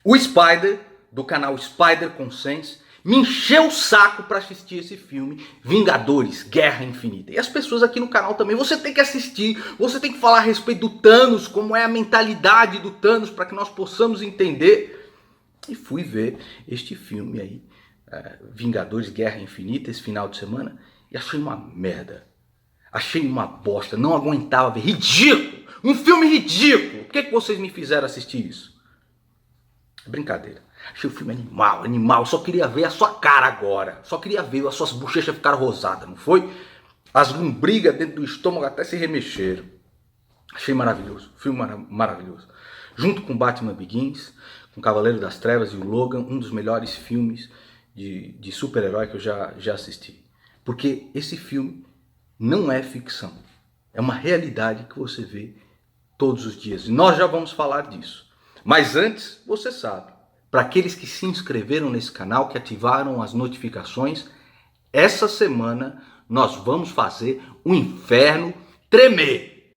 O Spider, do canal Spider Consense, me encheu o saco para assistir esse filme, Vingadores, Guerra Infinita. E as pessoas aqui no canal também, você tem que assistir, você tem que falar a respeito do Thanos, como é a mentalidade do Thanos, para que nós possamos entender. E fui ver este filme aí, Vingadores, Guerra Infinita, esse final de semana, e achei uma merda. Achei uma bosta, não aguentava ver. Ridículo! Um filme ridículo! Por que vocês me fizeram assistir isso? Brincadeira. Achei o filme animal, animal. Só queria ver a sua cara agora. Só queria ver as suas bochechas ficaram rosadas, não foi? As lombrigas dentro do estômago até se remexeram. Achei maravilhoso. Filme maravilhoso. Junto com Batman Begins, com Cavaleiro das Trevas e o Logan, um dos melhores filmes de super-herói que eu já assisti. Porque esse filme não é ficção. É uma realidade que você vê todos os dias. E nós já vamos falar disso. Mas antes, você sabe, para aqueles que se inscreveram nesse canal, que ativaram as notificações, essa semana nós vamos fazer o inferno tremer.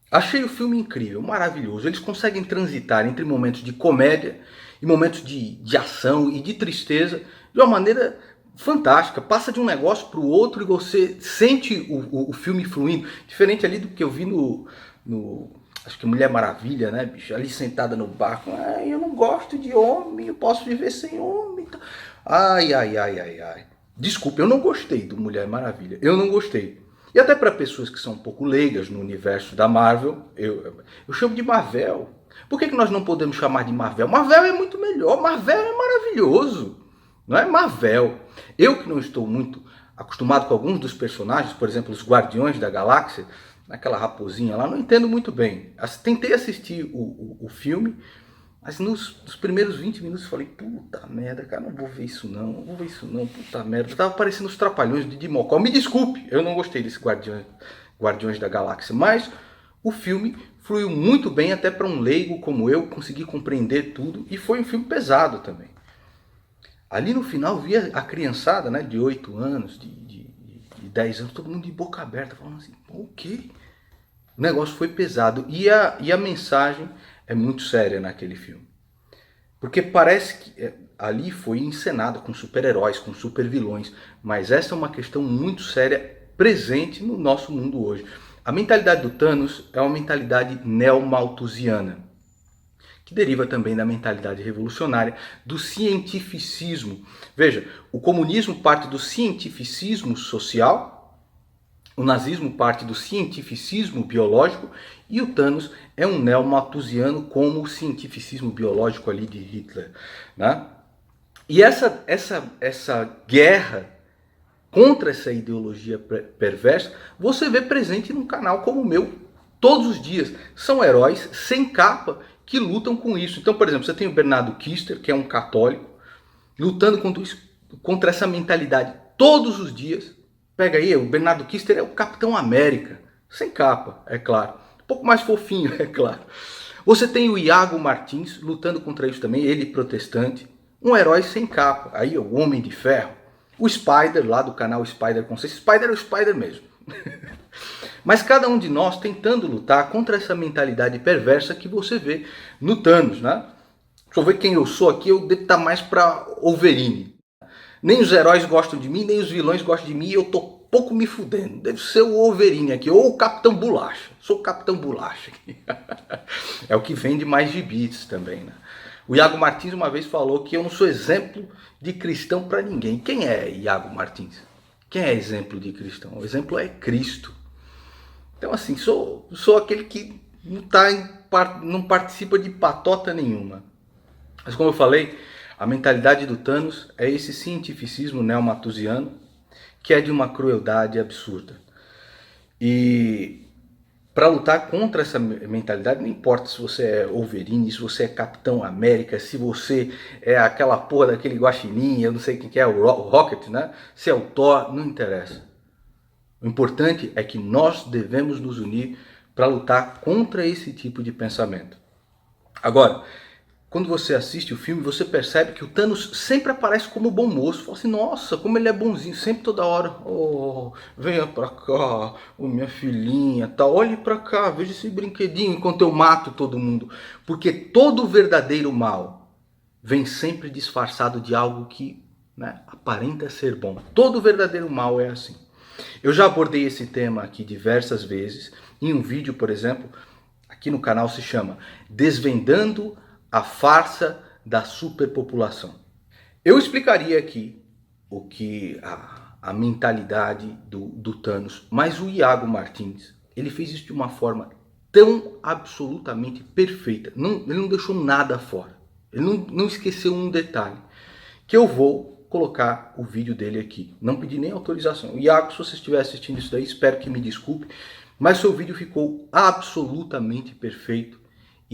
Achei o filme incrível, maravilhoso. Eles conseguem transitar entre momentos de comédia e momentos de ação e de tristeza de uma maneira fantástica. Passa de um negócio para o outro e você sente o filme fluindo. Diferente ali do que eu vi acho que Mulher Maravilha, né, bicho? Ali sentada no barco. Ai, eu não gosto de homem, eu posso viver sem homem. Ai, ai, ai, ai, ai. Desculpa, eu não gostei do Mulher Maravilha. Eu não gostei. E até para pessoas que são um pouco leigas no universo da Marvel, eu chamo de Marvel. Por que nós não podemos chamar de Marvel? Marvel é muito melhor, Marvel é maravilhoso. Não é Marvel. Eu que não estou muito acostumado com alguns dos personagens, por exemplo, os Guardiões da Galáxia, aquela raposinha lá, não entendo muito bem. Tentei assistir o filme, mas nos primeiros 20 minutos eu falei, puta merda, cara, não vou ver isso não, puta merda. Tava parecendo os Trapalhões de Mocó. Me desculpe, eu não gostei desse Guardiões da Galáxia, mas o filme fluiu muito bem, até para um leigo como eu, consegui compreender tudo, e foi um filme pesado também. Ali no final via a criançada, né, de 8 anos, de 10 anos, todo mundo de boca aberta, falando assim, o quê? O negócio foi pesado, e a mensagem é muito séria naquele filme. Porque parece que ali foi encenado com super-heróis, com super-vilões, mas essa é uma questão muito séria, presente no nosso mundo hoje. A mentalidade do Thanos é uma mentalidade neo-malthusiana, que deriva também da mentalidade revolucionária, do cientificismo. Veja, o comunismo parte do cientificismo social, o nazismo parte do cientificismo biológico e o Thanos é um neo-malthusiano como o cientificismo biológico ali de Hitler, né? E essa guerra contra essa ideologia perversa, você vê presente num canal como o meu todos os dias. São heróis sem capa que lutam com isso. Então, por exemplo, você tem o Bernardo Kister, que é um católico, lutando contra essa mentalidade todos os dias. Pega aí, o Bernardo Kister é o Capitão América, sem capa, é claro. Um pouco mais fofinho, é claro. Você tem o Iago Martins lutando contra isso também, ele protestante. Um herói sem capa, aí o Homem de Ferro. O Spider, lá do canal Spider Consenso. Spider é o Spider mesmo. Mas cada um de nós tentando lutar contra essa mentalidade perversa que você vê no Thanos, né? Deixa eu ver quem eu sou aqui, eu devo estar mais para Wolverine. Nem os heróis gostam de mim, nem os vilões gostam de mim, e eu tô pouco me fudendo. Deve ser o Wolverine aqui, ou o Capitão Bolacha. Sou o Capitão Bolacha aqui. É o que vende mais gibis também, né? O Iago Martins uma vez falou que eu não sou exemplo de cristão para ninguém. Quem é Iago Martins? Quem é exemplo de cristão? O exemplo é Cristo. Então assim, sou aquele que não participa de patota nenhuma. Mas como eu falei, a mentalidade do Thanos é esse cientificismo neo-malthusiano que é de uma crueldade absurda. E para lutar contra essa mentalidade, não importa se você é Wolverine, se você é Capitão América, se você é aquela porra daquele guaxinim, eu não sei quem que é, o Rocket, né? Se é o Thor, não interessa. O importante é que nós devemos nos unir para lutar contra esse tipo de pensamento. Agora, quando você assiste o filme, você percebe que o Thanos sempre aparece como bom moço. Fala assim, nossa, como ele é bonzinho, sempre toda hora. Oh, venha pra cá, oh, minha filhinha, tá, olhe pra cá, veja esse brinquedinho enquanto eu mato todo mundo. Porque todo verdadeiro mal vem sempre disfarçado de algo que, né, aparenta ser bom. Todo verdadeiro mal é assim. Eu já abordei esse tema aqui diversas vezes. Em um vídeo, por exemplo, aqui no canal se chama Desvendando a farsa da superpopulação. Eu explicaria aqui o que a mentalidade do Thanos, mas o Iago Martins, ele fez isso de uma forma tão absolutamente perfeita. Ele não deixou nada fora. Ele não esqueceu um detalhe. Que eu vou colocar o vídeo dele aqui. Não pedi nem autorização. Iago, se você estiver assistindo isso daí, espero que me desculpe. Mas seu vídeo ficou absolutamente perfeito.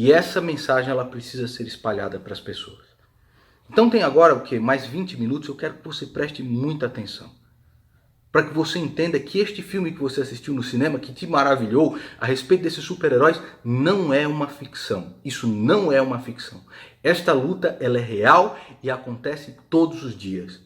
E essa mensagem ela precisa ser espalhada para as pessoas. Então tem agora o que? Mais 20 minutos. Eu quero que você preste muita atenção. Para que você entenda que este filme que você assistiu no cinema, que te maravilhou, a respeito desses super-heróis, não é uma ficção. Isso não é uma ficção. Esta luta ela é real e acontece todos os dias.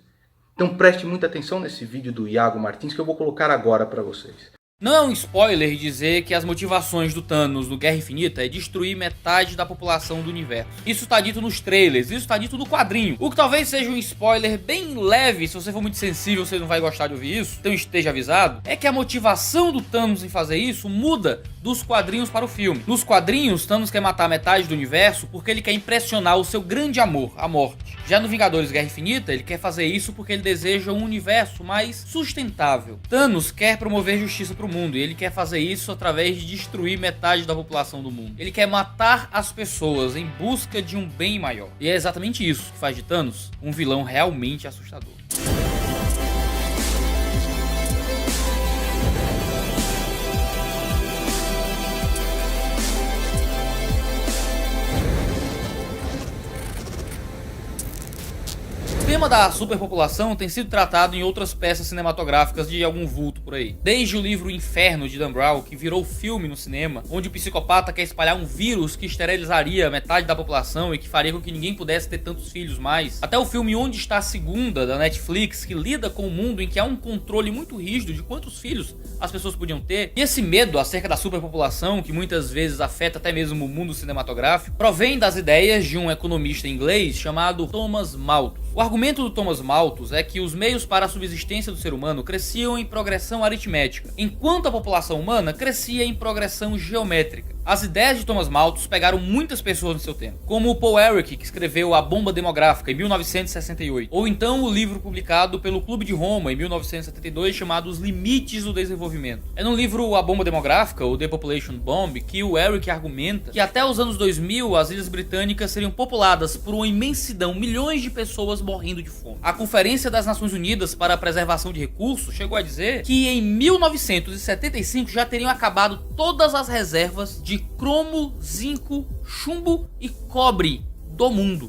Então preste muita atenção nesse vídeo do Iago Martins que eu vou colocar agora para vocês. Não é um spoiler dizer que as motivações do Thanos no Guerra Infinita é destruir metade da população do universo. Isso tá dito nos trailers, isso tá dito no quadrinho. O que talvez seja um spoiler bem leve, se você for muito sensível você não vai gostar de ouvir isso, então esteja avisado, é que a motivação do Thanos em fazer isso muda dos quadrinhos para o filme. Nos quadrinhos, Thanos quer matar metade do universo porque ele quer impressionar o seu grande amor, a morte. Já no Vingadores Guerra Infinita, ele quer fazer isso porque ele deseja um universo mais sustentável. Thanos quer promover justiça pro mundo e ele quer fazer isso através de destruir metade da população do mundo. Ele quer matar as pessoas em busca de um bem maior. E é exatamente isso que faz de Thanos um vilão realmente assustador. O tema da superpopulação tem sido tratado em outras peças cinematográficas de algum vulto por aí. Desde o livro Inferno de Dan Brown, que virou filme no cinema, onde o psicopata quer espalhar um vírus que esterilizaria metade da população e que faria com que ninguém pudesse ter tantos filhos mais, até o filme Onde Está a Segunda, da Netflix, que lida com um mundo em que há um controle muito rígido de quantos filhos as pessoas podiam ter. E esse medo acerca da superpopulação, que muitas vezes afeta até mesmo o mundo cinematográfico, provém das ideias de um economista inglês chamado Thomas Malthus. O argumento do Thomas Malthus é que os meios para a subsistência do ser humano cresciam em progressão aritmética, enquanto a população humana crescia em progressão geométrica. As ideias de Thomas Malthus pegaram muitas pessoas no seu tempo, como o Paul Ehrlich, que escreveu A Bomba Demográfica em 1968, ou então o livro publicado pelo Clube de Roma em 1972 chamado Os Limites do Desenvolvimento. É no livro A Bomba Demográfica, ou The Population Bomb, que o Ehrlich argumenta que até os anos 2000 as ilhas britânicas seriam populadas por uma imensidão, milhões de pessoas morrendo de fome. A Conferência das Nações Unidas para a Preservação de Recursos chegou a dizer que em 1975 já teriam acabado todas as reservas de cromo, zinco, chumbo e cobre do mundo.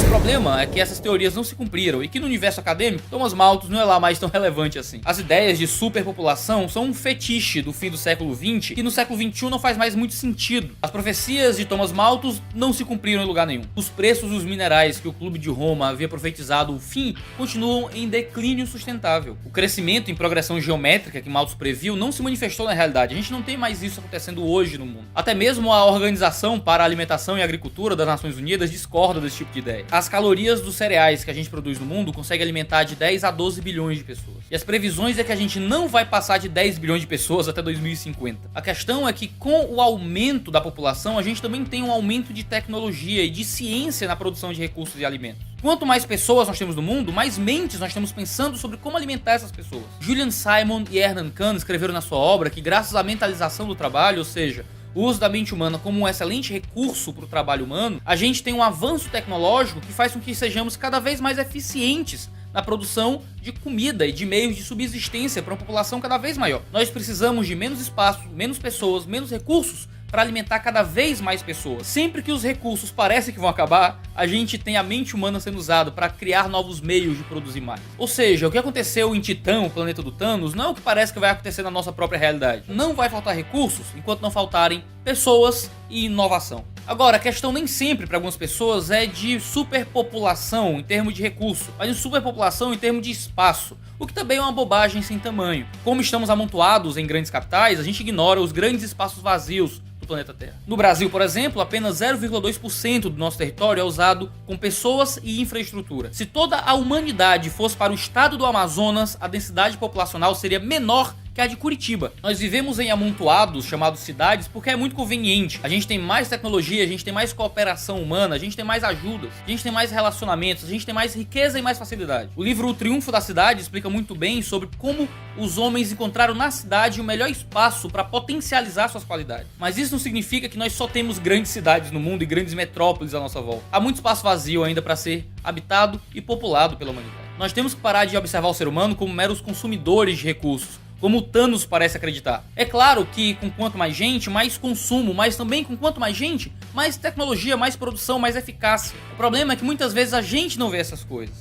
O problema é que essas teorias não se cumpriram e que no universo acadêmico, Thomas Malthus não é lá mais tão relevante assim. As ideias de superpopulação são um fetiche do fim do século XX que no século XXI não faz mais muito sentido. As profecias de Thomas Malthus não se cumpriram em lugar nenhum. Os preços dos minerais que o Clube de Roma havia profetizado o fim continuam em declínio sustentável. O crescimento em progressão geométrica que Malthus previu não se manifestou na realidade. A gente não tem mais isso acontecendo hoje no mundo. Até mesmo a Organização para a Alimentação e Agricultura das Nações Unidas discorda desse tipo de ideia. As calorias dos cereais que a gente produz no mundo conseguem alimentar de 10 a 12 bilhões de pessoas. E as previsões é que a gente não vai passar de 10 bilhões de pessoas até 2050. A questão é que com o aumento da população, a gente também tem um aumento de tecnologia e de ciência na produção de recursos e alimentos. Quanto mais pessoas nós temos no mundo, mais mentes nós estamos pensando sobre como alimentar essas pessoas. Julian Simon e Hernan Kahn escreveram na sua obra que graças à mentalização do trabalho, ou seja, o uso da mente humana como um excelente recurso para o trabalho humano, a gente tem um avanço tecnológico que faz com que sejamos cada vez mais eficientes na produção de comida e de meios de subsistência para uma população cada vez maior. Nós precisamos de menos espaço, menos pessoas, menos recursos para alimentar cada vez mais pessoas. Sempre que os recursos parecem que vão acabar, a gente tem a mente humana sendo usada para criar novos meios de produzir mais. Ou seja, o que aconteceu em Titã, o planeta do Thanos, não é o que parece que vai acontecer na nossa própria realidade. Não vai faltar recursos enquanto não faltarem pessoas e inovação. Agora, a questão nem sempre para algumas pessoas é de superpopulação em termos de recurso, mas de superpopulação em termos de espaço, o que também é uma bobagem sem tamanho. Como estamos amontoados em grandes capitais, a gente ignora os grandes espaços vazios do planeta Terra. No Brasil, por exemplo, apenas 0,2% do nosso território é usado com pessoas e infraestrutura. Se toda a humanidade fosse para o estado do Amazonas, a densidade populacional seria menor que a de Curitiba. Nós vivemos em amontoados chamados cidades porque é muito conveniente. A gente tem mais tecnologia, a gente tem mais cooperação humana, a gente tem mais ajudas, a gente tem mais relacionamentos, a gente tem mais riqueza e mais facilidade. O livro O Triunfo da Cidade explica muito bem sobre como os homens encontraram na cidade o melhor espaço para potencializar suas qualidades. Mas isso não significa que nós só temos grandes cidades no mundo e grandes metrópoles à nossa volta. Há muito espaço vazio ainda para ser habitado e populado pela humanidade. Nós temos que parar de observar o ser humano como meros consumidores de recursos, como o Thanos parece acreditar. É claro que com quanto mais gente, mais consumo, mas também com quanto mais gente, mais tecnologia, mais produção, mais eficácia. O problema é que muitas vezes a gente não vê essas coisas.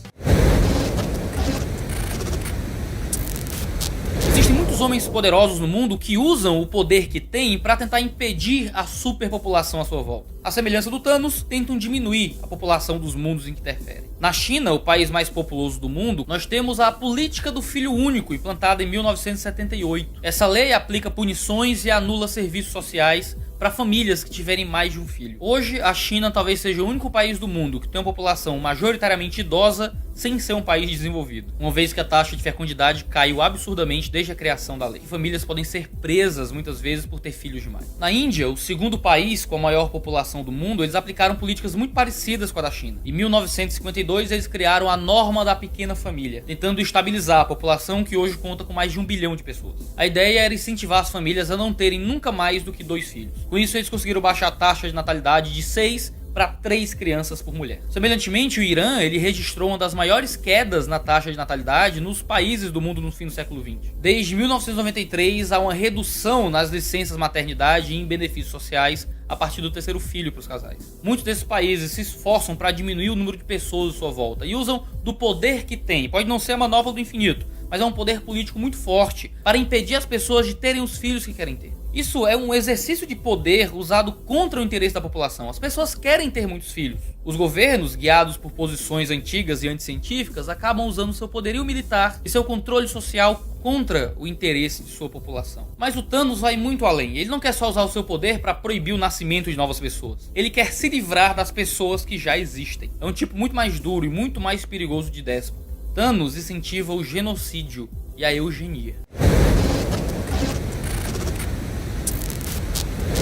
Existem muitos homens poderosos no mundo que usam o poder que têm para tentar impedir a superpopulação à sua volta. À semelhança do Thanos, tentam diminuir a população dos mundos em que interferem. Na China, o país mais populoso do mundo, nós temos a política do filho único, implantada em 1978. Essa lei aplica punições e anula serviços sociais para famílias que tiverem mais de um filho. Hoje, a China talvez seja o único país do mundo que tem uma população majoritariamente idosa sem ser um país desenvolvido, uma vez que a taxa de fecundidade caiu absurdamente desde a criação da lei. E famílias podem ser presas muitas vezes por ter filhos demais. Na Índia, o segundo país com a maior população do mundo, eles aplicaram políticas muito parecidas com a da China. Em 1952, eles criaram a norma da pequena família, tentando estabilizar a população que hoje conta com mais de 1 bilhão de pessoas. A ideia era incentivar as famílias a não terem nunca mais do que 2 filhos. Com isso, eles conseguiram baixar a taxa de natalidade de 6 para 3 crianças por mulher. Semelhantemente, o Irã ele registrou uma das maiores quedas na taxa de natalidade nos países do mundo no fim do século XX. Desde 1993, há uma redução nas licenças maternidade e em benefícios sociais a partir do 3º filho para os casais. Muitos desses países se esforçam para diminuir o número de pessoas à sua volta e usam do poder que têm. Pode não ser a manopla do infinito, mas é um poder político muito forte para impedir as pessoas de terem os filhos que querem ter. Isso é um exercício de poder usado contra o interesse da população. As pessoas querem ter muitos filhos. Os governos, guiados por posições antigas e anticientíficas, acabam usando seu poderio militar e seu controle social contra o interesse de sua população. Mas o Thanos vai muito além. Ele não quer só usar o seu poder para proibir o nascimento de novas pessoas. Ele quer se livrar das pessoas que já existem. É um tipo muito mais duro e muito mais perigoso de déspota. Thanos incentiva o genocídio e a eugenia.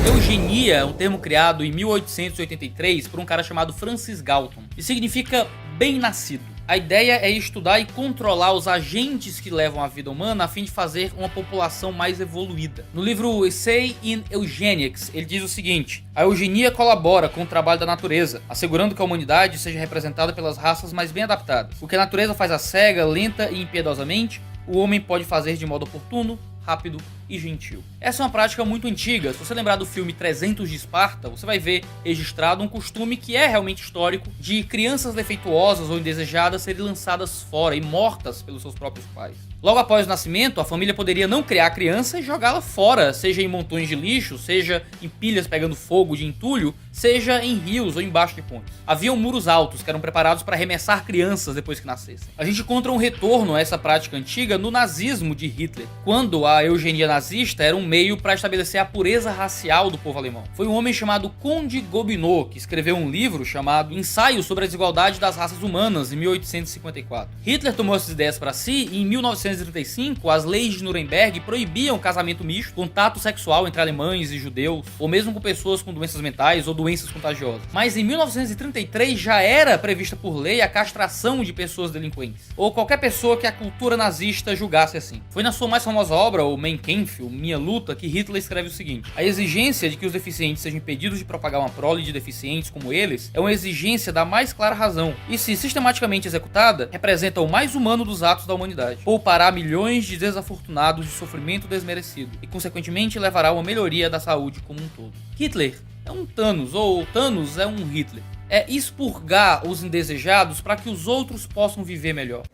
Eugenia é um termo criado em 1883 por um cara chamado Francis Galton e significa bem-nascido. A ideia é estudar e controlar os agentes que levam a vida humana a fim de fazer uma população mais evoluída. No livro Essay in Eugenics, ele diz o seguinte: a eugenia colabora com o trabalho da natureza, assegurando que a humanidade seja representada pelas raças mais bem adaptadas. O que a natureza faz à cega, lenta e impiedosamente, o homem pode fazer de modo oportuno, rápido e gentil. Essa é uma prática muito antiga. Se você lembrar do filme 300 de Esparta, você vai ver registrado um costume que é realmente histórico de crianças defeituosas ou indesejadas serem lançadas fora e mortas pelos seus próprios pais. Logo após o nascimento, a família poderia não criar a criança e jogá-la fora, seja em montões de lixo, seja em pilhas pegando fogo de entulho, seja em rios ou embaixo de pontes. Haviam muros altos que eram preparados para arremessar crianças depois que nascessem. A gente encontra um retorno a essa prática antiga no nazismo de Hitler, quando a eugenia nazista era um meio para estabelecer a pureza racial do povo alemão. Foi um homem chamado Conde Gobineau que escreveu um livro chamado Ensaio sobre a Desigualdade das Raças Humanas, em 1854. Hitler tomou essas ideias para si e em 1935 as leis de Nuremberg proibiam casamento misto, contato sexual entre alemães e judeus, ou mesmo com pessoas com doenças mentais ou doenças contagiosas. Mas em 1933 já era prevista por lei a castração de pessoas delinquentes, ou qualquer pessoa que a cultura nazista julgasse assim. Foi na sua mais famosa obra, o Mein Kampf, Minha Luta, que Hitler escreve o seguinte: a exigência de que os deficientes sejam impedidos de propagar uma prole de deficientes como eles é uma exigência da mais clara razão, e se sistematicamente executada, representa o mais humano dos atos da humanidade. Poupará poupará milhões de desafortunados de sofrimento desmerecido e, consequentemente, levará a uma melhoria da saúde como um todo. Hitler é um Thanos, ou Thanos é um Hitler. É expurgar os indesejados para que os outros possam viver melhor.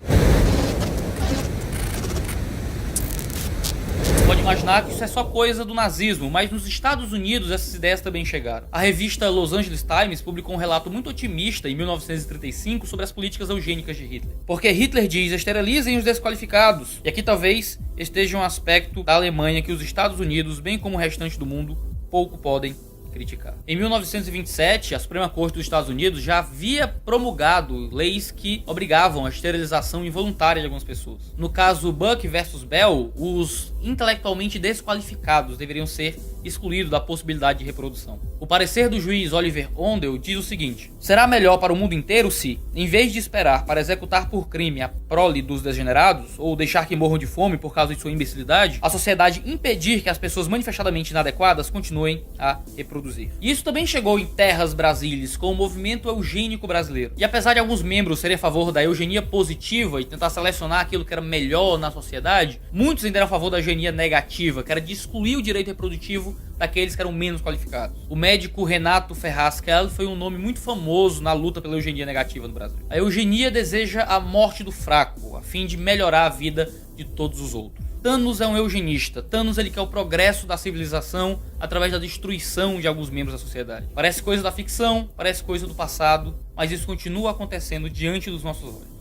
Pode imaginar que isso é só coisa do nazismo, mas nos Estados Unidos essas ideias também chegaram. A revista Los Angeles Times publicou um relato muito otimista em 1935 sobre as políticas eugênicas de Hitler. Porque Hitler diz: esterilizem os desqualificados. E aqui talvez esteja um aspecto da Alemanha que os Estados Unidos, bem como o restante do mundo, pouco podem criticar. Em 1927, a Suprema Corte dos Estados Unidos já havia promulgado leis que obrigavam a esterilização involuntária de algumas pessoas. No caso Buck versus Bell, os intelectualmente desqualificados deveriam ser excluídos da possibilidade de reprodução. O parecer do juiz Oliver Ondel diz o seguinte: será melhor para o mundo inteiro se, em vez de esperar para executar por crime a prole dos degenerados, ou deixar que morram de fome por causa de sua imbecilidade, a sociedade impedir que as pessoas manifestadamente inadequadas continuem a reproduzir. E isso também chegou em terras brasílias com o movimento eugênico brasileiro. E apesar de alguns membros serem a favor da eugenia positiva e tentar selecionar aquilo que era melhor na sociedade, muitos ainda eram a favor da eugenia negativa, que era de excluir o direito reprodutivo daqueles que eram menos qualificados. O médico Renato Ferraz Kell foi um nome muito famoso na luta pela eugenia negativa no Brasil. A eugenia deseja a morte do fraco, a fim de melhorar a vida de todos os outros. Thanos é um eugenista. Thanos ele quer o progresso da civilização através da destruição de alguns membros da sociedade. Parece coisa da ficção, parece coisa do passado, mas isso continua acontecendo diante dos nossos olhos.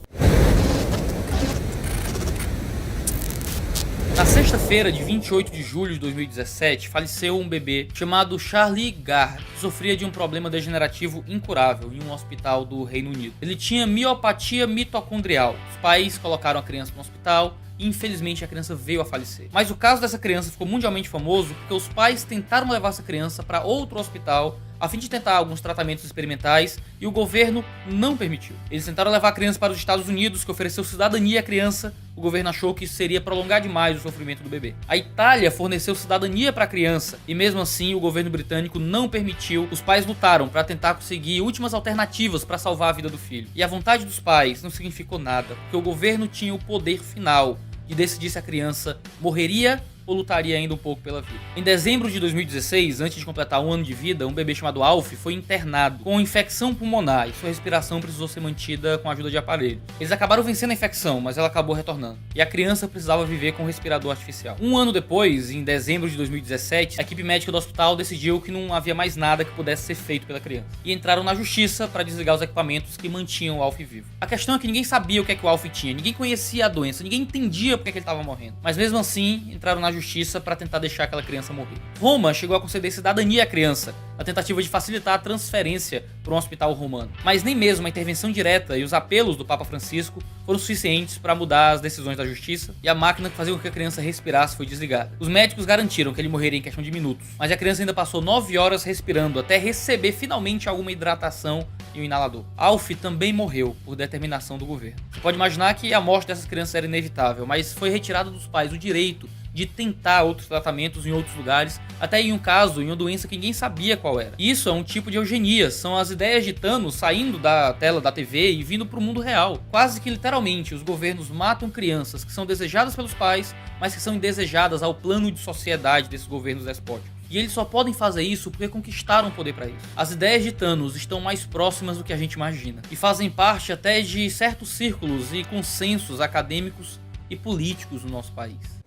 Na sexta-feira de 28 de julho de 2017, faleceu um bebê chamado Charlie Gard, que sofria de um problema degenerativo incurável em um hospital do Reino Unido. Ele tinha miopatia mitocondrial. Os pais colocaram a criança no hospital e infelizmente a criança veio a falecer. Mas o caso dessa criança ficou mundialmente famoso porque os pais tentaram levar essa criança para outro hospital a fim de tentar alguns tratamentos experimentais e o governo não permitiu. Eles tentaram levar a criança para os Estados Unidos, que ofereceu cidadania à criança. O governo achou que isso seria prolongar demais o sofrimento do bebê. A Itália forneceu cidadania para a criança e mesmo assim o governo britânico não permitiu. Os pais lutaram para tentar conseguir últimas alternativas para salvar a vida do filho. E a vontade dos pais não significou nada, porque o governo tinha o poder final de decidir se a criança morreria ou lutaria ainda um pouco pela vida. Em dezembro de 2016, antes de completar um ano de vida, um bebê chamado Alf foi internado com infecção pulmonar e sua respiração precisou ser mantida com a ajuda de aparelho. Eles acabaram vencendo a infecção, mas ela acabou retornando. E a criança precisava viver com um respirador artificial. Um ano depois, em dezembro de 2017, a equipe médica do hospital decidiu que não havia mais nada que pudesse ser feito pela criança. E entraram na justiça para desligar os equipamentos que mantinham o Alf vivo. A questão é que ninguém sabia o que é que o Alf tinha, ninguém conhecia a doença, ninguém entendia por que ele estava morrendo. Mas mesmo assim, entraram na justiça para tentar deixar aquela criança morrer. Roma chegou a conceder cidadania à criança, na tentativa de facilitar a transferência para um hospital romano. Mas nem mesmo a intervenção direta e os apelos do Papa Francisco foram suficientes para mudar as decisões da justiça, e a máquina que fazia com que a criança respirasse foi desligada. Os médicos garantiram que ele morreria em questão de minutos, mas a criança ainda passou 9 horas respirando até receber finalmente alguma hidratação e um inalador. Alf também morreu por determinação do governo. Você pode imaginar que a morte dessas crianças era inevitável, mas foi retirado dos pais o direito de tentar outros tratamentos em outros lugares, até em um caso, em uma doença que ninguém sabia qual era. Isso é um tipo de eugenia, são as ideias de Thanos saindo da tela da TV e vindo para o mundo real. Quase que literalmente, os governos matam crianças que são desejadas pelos pais, mas que são indesejadas ao plano de sociedade desses governos despóticos. E eles só podem fazer isso porque conquistaram poder para isso. As ideias de Thanos estão mais próximas do que a gente imagina, e fazem parte até de certos círculos e consensos acadêmicos e políticos no nosso país.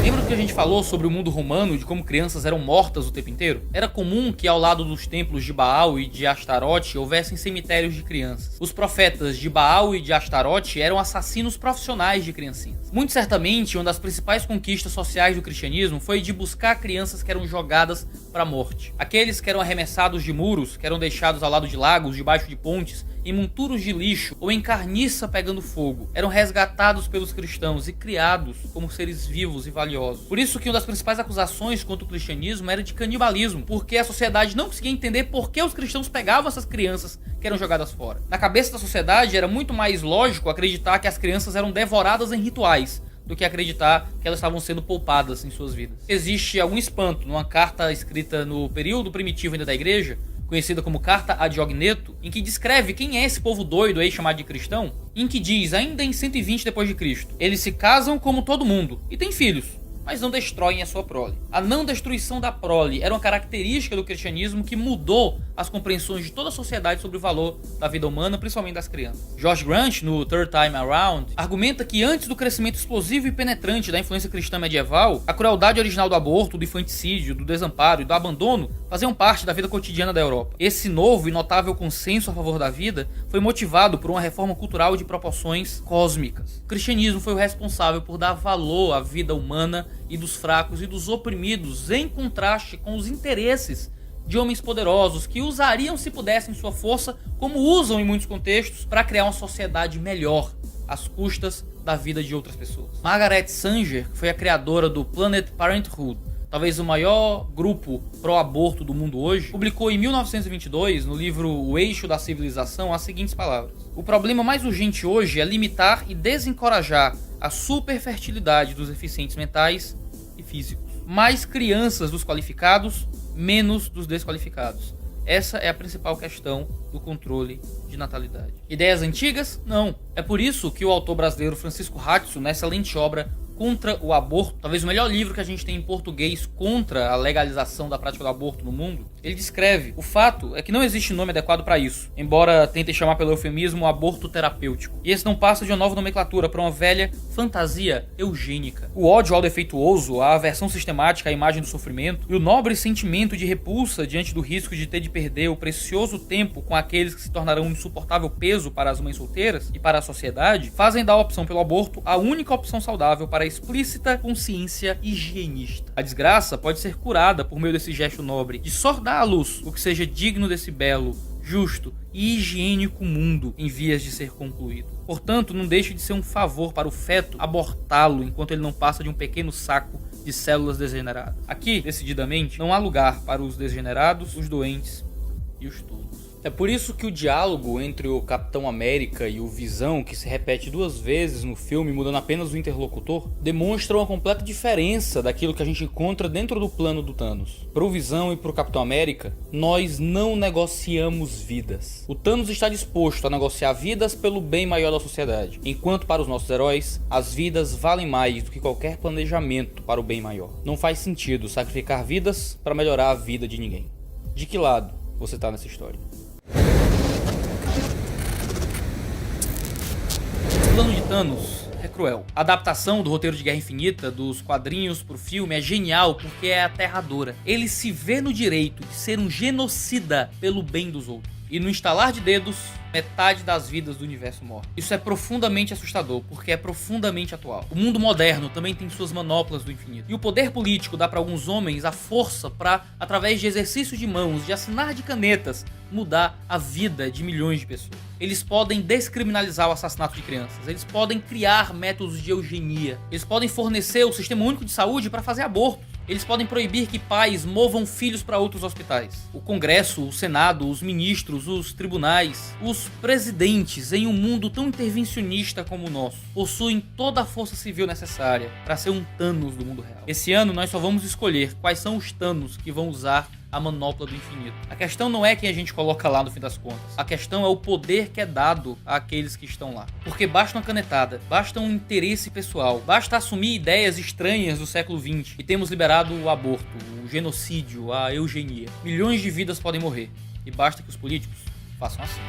Lembra que a gente falou sobre o mundo romano, de como crianças eram mortas o tempo inteiro? Era comum que ao lado dos templos de Baal e de Astarote houvessem cemitérios de crianças. Os profetas de Baal e de Astarote eram assassinos profissionais de criancinhas. Muito certamente, uma das principais conquistas sociais do cristianismo foi de buscar crianças que eram jogadas para a morte. Aqueles que eram arremessados de muros, que eram deixados ao lado de lagos, debaixo de pontes, em monturos de lixo ou em carniça pegando fogo, eram resgatados pelos cristãos e criados como seres vivos e valiosos. Por isso que uma das principais acusações contra o cristianismo era de canibalismo, porque a sociedade não conseguia entender por que os cristãos pegavam essas crianças que eram jogadas fora. Na cabeça da sociedade era muito mais lógico acreditar que as crianças eram devoradas em rituais, do que acreditar que elas estavam sendo poupadas em suas vidas. Existe algum espanto numa carta escrita no período primitivo ainda da igreja, conhecida como Carta ad Ogneto, em que descreve quem é esse povo doido aí chamado de cristão, em que diz, ainda em 120 depois de Cristo, eles se casam como todo mundo e têm filhos, mas não destroem a sua prole. A não destruição da prole era uma característica do cristianismo que mudou as compreensões de toda a sociedade sobre o valor da vida humana, principalmente das crianças. George Grant, no Third Time Around, argumenta que antes do crescimento explosivo e penetrante da influência cristã medieval, a crueldade original do aborto, do infanticídio, do desamparo e do abandono faziam parte da vida cotidiana da Europa. Esse novo e notável consenso a favor da vida foi motivado por uma reforma cultural de proporções cósmicas. O cristianismo foi o responsável por dar valor à vida humana e dos fracos e dos oprimidos, em contraste com os interesses de homens poderosos que usariam, se pudessem, sua força, como usam em muitos contextos, para criar uma sociedade melhor, às custas da vida de outras pessoas. Margaret Sanger, que foi a criadora do Planned Parenthood, talvez o maior grupo pró-aborto do mundo hoje, publicou em 1922, no livro O Eixo da Civilização, as seguintes palavras: o problema mais urgente hoje é limitar e desencorajar a superfertilidade dos deficientes mentais e físicos. Mais crianças dos qualificados, menos dos desqualificados. Essa é a principal questão do controle de natalidade. Ideias antigas? Não. É por isso que o autor brasileiro Francisco Ratzo, nessa excelente obra Contra o Aborto, talvez o melhor livro que a gente tem em português contra a legalização da prática do aborto no mundo, ele descreve: o fato é que não existe nome adequado para isso, embora tentem chamar pelo eufemismo aborto terapêutico. E esse não passa de uma nova nomenclatura para uma velha fantasia eugênica. O ódio ao defeituoso, a aversão sistemática à imagem do sofrimento e o nobre sentimento de repulsa diante do risco de ter de perder o precioso tempo com aqueles que se tornarão um insuportável peso para as mães solteiras e para a sociedade, fazem da opção pelo aborto a única opção saudável para a explícita consciência higienista. A desgraça pode ser curada por meio desse gesto nobre de só dar à luz o que seja digno desse belo, justo e higiênico mundo em vias de ser concluído. Portanto, não deixe de ser um favor para o feto abortá-lo enquanto ele não passa de um pequeno saco de células degeneradas. Aqui, decididamente, não há lugar para os degenerados, os doentes e os tolos. É por isso que o diálogo entre o Capitão América e o Visão, que se repete 2 vezes no filme, mudando apenas o interlocutor, demonstra uma completa diferença daquilo que a gente encontra dentro do plano do Thanos. Para o Visão e para o Capitão América, nós não negociamos vidas. O Thanos está disposto a negociar vidas pelo bem maior da sociedade, enquanto para os nossos heróis, as vidas valem mais do que qualquer planejamento para o bem maior. Não faz sentido sacrificar vidas para melhorar a vida de ninguém. De que lado você está nessa história? O plano de Thanos é cruel. A adaptação do roteiro de Guerra Infinita, dos quadrinhos pro filme, é genial porque é aterradora. Ele se vê no direito de ser um genocida pelo bem dos outros. E no estalar de dedos, metade das vidas do universo morre. Isso é profundamente assustador, porque é profundamente atual. O mundo moderno também tem suas manoplas do infinito. E o poder político dá para alguns homens a força para, através de exercício de mãos, de assinar de canetas, mudar a vida de milhões de pessoas. Eles podem descriminalizar o assassinato de crianças. Eles podem criar métodos de eugenia. Eles podem fornecer o Sistema Único de Saúde para fazer aborto. Eles podem proibir que pais movam filhos para outros hospitais. O Congresso, o Senado, os ministros, os tribunais, os presidentes, em um mundo tão intervencionista como o nosso, possuem toda a força civil necessária para ser um Thanos do mundo real. Esse ano nós só vamos escolher quais são os Thanos que vão usar a manopla do infinito. A questão não é quem a gente coloca lá no fim das contas. A questão é o poder que é dado àqueles que estão lá. Porque basta uma canetada, basta um interesse pessoal, basta assumir ideias estranhas do século XX e temos liberado o aborto, o genocídio, a eugenia. Milhões de vidas podem morrer e basta que os políticos façam assim.